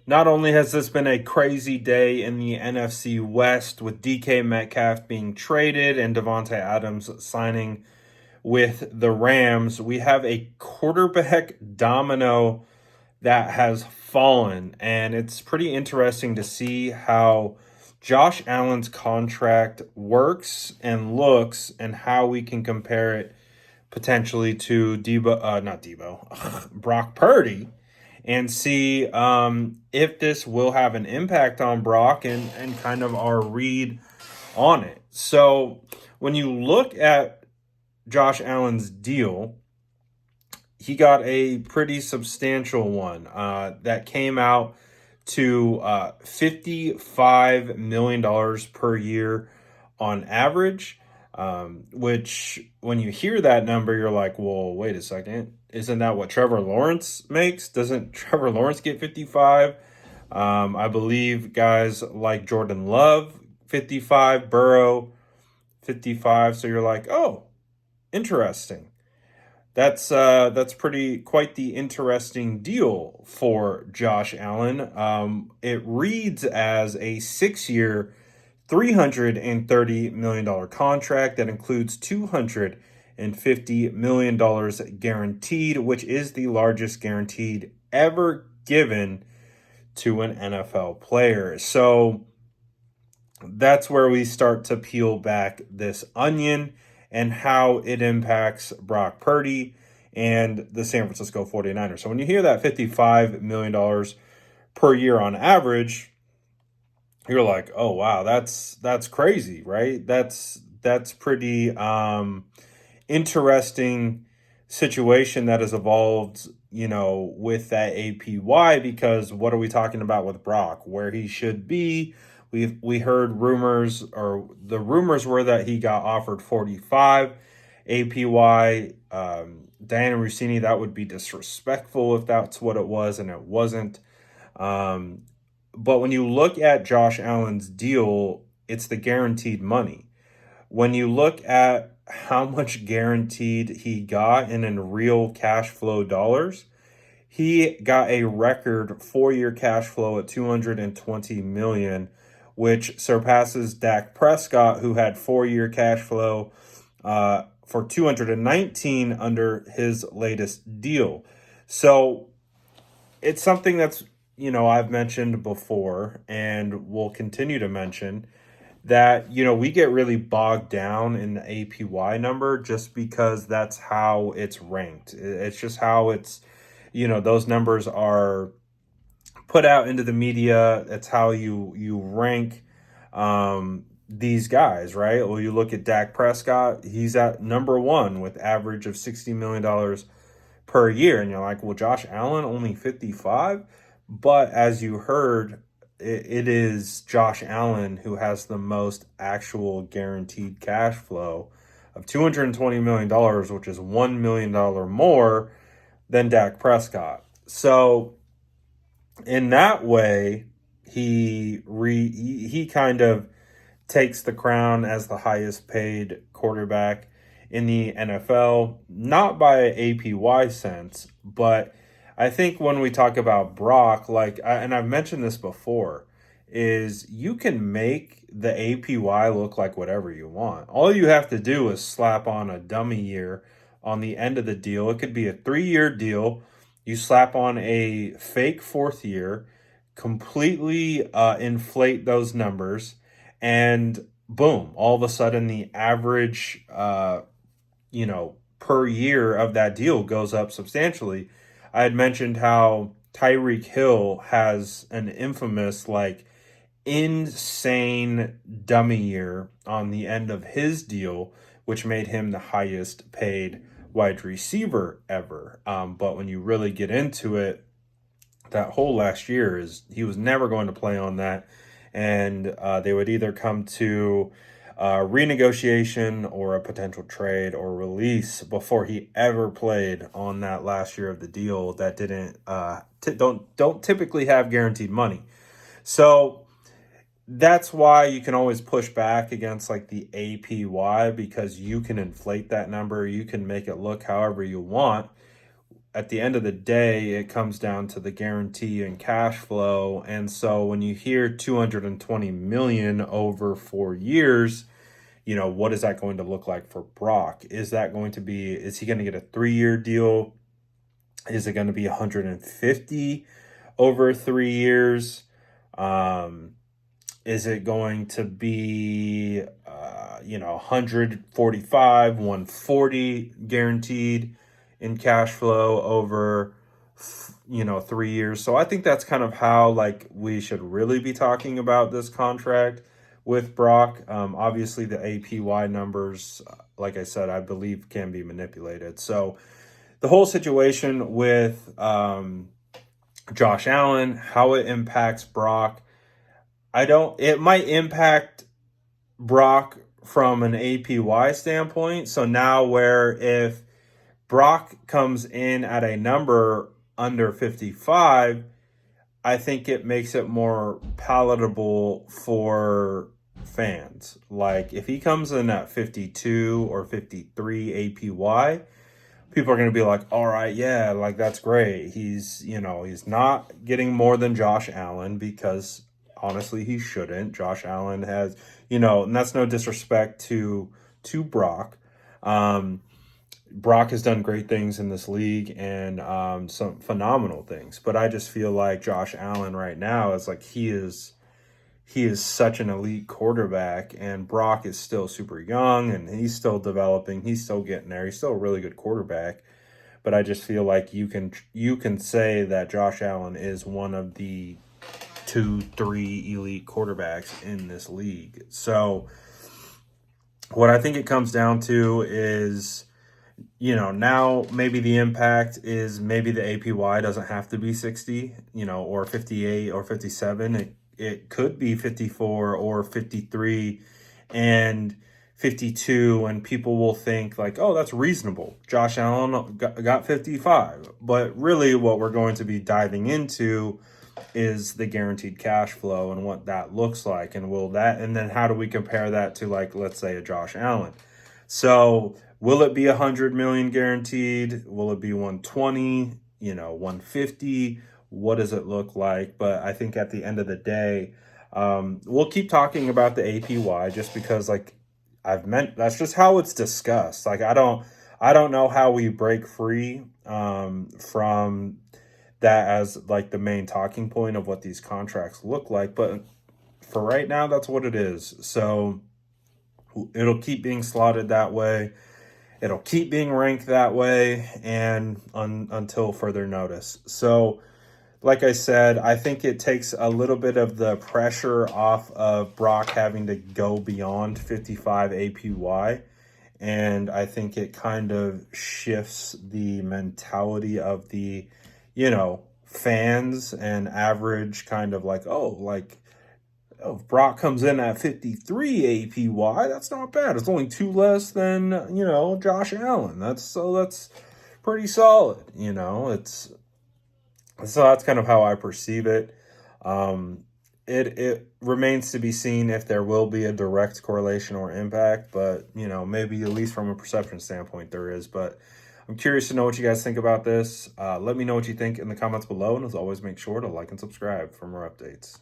Not only has this been a crazy day in the NFC West with DK Metcalf being traded and Devontae Adams signing with the Rams, we have a quarterback domino that has fallen. And it's pretty interesting to see how Josh Allen's contract works and looks and how we can compare it potentially to not Debo, Brock Purdy, and see if this will have an impact on Brock and kind of our read on it. So when you look at Josh Allen's deal, he got a pretty substantial one that came out to $55 million per year on average, which when you hear that number, you're like, well, wait a second. Isn't that what Trevor Lawrence makes? Doesn't Trevor Lawrence get 55? I believe guys like Jordan Love, 55, Burrow, 55. So you're like, oh, interesting. That's pretty quite the interesting deal for Josh Allen. It reads as a 6-year, $330 million contract that includes $250 million guaranteed, which is the largest guaranteed ever given to an NFL player. So that's where we start to peel back this onion and how it impacts Brock Purdy and the San Francisco 49ers. So when you hear that $55 million per year on average, you're like, oh wow, that's crazy, right? That's pretty interesting situation that has evolved, with that APY, because what are we talking about with Brock? Where he should be. We heard rumors, or the rumors were that he got offered 45 APY. Diana Rossini, that would be disrespectful if that's what it was, and it wasn't. But when you look at Josh Allen's deal, it's the guaranteed money. When you look at how much guaranteed he got in real cash flow dollars, he got a record 4-year cash flow at $220 million, which surpasses Dak Prescott, who had 4-year cash flow for $219 under his latest deal. So it's something that's, I've mentioned before and will continue to mention that, we get really bogged down in the APY number just because that's how it's ranked. It's just how it's, those numbers are put out into the media. That's how you rank these guys, right? Well, you look at Dak Prescott, he's at number one with average of $60 million per year. And you're like, well, Josh Allen only 55. But as you heard, it is Josh Allen who has the most actual guaranteed cash flow of $220 million, which is $1 million more than Dak Prescott. So in that way, he kind of takes the crown as the highest paid quarterback in the NFL, not by APY sense, but I think when we talk about Brock, and I've mentioned this before, is you can make the APY look like whatever you want. All you have to do is slap on a dummy year on the end of the deal. It could be a 3-year deal. You slap on a fake 4th year, completely inflate those numbers, and boom, all of a sudden the average, per year of that deal goes up substantially. I had mentioned how Tyreek Hill has an infamous, insane dummy year on the end of his deal, which made him the highest paid wide receiver ever. But when you really get into it, that whole last year he was never going to play on that. And they would either come to renegotiation or a potential trade or release before he ever played on that last year of the deal that didn't don't typically have guaranteed money. So that's why you can always push back against the APY, because you can inflate that number, you can make it look however you want. at the end of the day, it comes down to the guarantee and cash flow. And so when you hear 220 million over 4 years, what is that going to look like for Brock? Is he going to get a 3-year deal? Is it going to be 150 over 3 years? Is it going to be, 145, 140 guaranteed in cash flow over, 3 years? So I think that's kind of how we should really be talking about this contract with Brock. Obviously, the APY numbers, like I said, I believe can be manipulated. So the whole situation with Josh Allen, how it impacts Brock, it might impact Brock from an APY standpoint. So now where if Brock comes in at a number under 55, I think it makes it more palatable for fans. Like if he comes in at 52 or 53 APY, people are going to be like, all right, yeah, like that's great. He's not getting more than Josh Allen because honestly, he shouldn't. Josh Allen has, and that's no disrespect to Brock. Brock has done great things in this league and some phenomenal things. But I just feel like Josh Allen right now is like he is such an elite quarterback, and Brock is still super young and he's still developing. He's still getting there. He's still a really good quarterback. But I just feel like you can say that Josh Allen is one of the 2-3 elite quarterbacks in this league. So what I think it comes down to is, now maybe the impact is maybe the APY doesn't have to be 60, or 58 or 57. It could be 54 or 53 and 52, and people will think like, oh, that's reasonable. Josh Allen got 55. But really what we're going to be diving into is the guaranteed cash flow and what that looks like. And and then how do we compare that to, like, let's say a Josh Allen? So will it be 100 million guaranteed? Will it be 120, 150? What does it look like? But I think at the end of the day, we'll keep talking about the APY just because, like that's just how it's discussed. Like, I don't know how we break free from that as like the main talking point of what these contracts look like. But for right now, that's what it is. So it'll keep being slotted that way. It'll keep being ranked that way and until further notice. So like I said, I think it takes a little bit of the pressure off of Brock having to go beyond 55 APY. And I think it kind of shifts the mentality of the, fans and average kind of like, if Brock comes in at 53 APY, that's not bad. It's only 2 less than, Josh Allen. That's pretty solid, So that's kind of how I perceive it. It remains to be seen if there will be a direct correlation or impact, but maybe at least from a perception standpoint there is. But I'm curious to know what you guys think about this. Let me know what you think in the comments below, and as always, make sure to like and subscribe for more updates.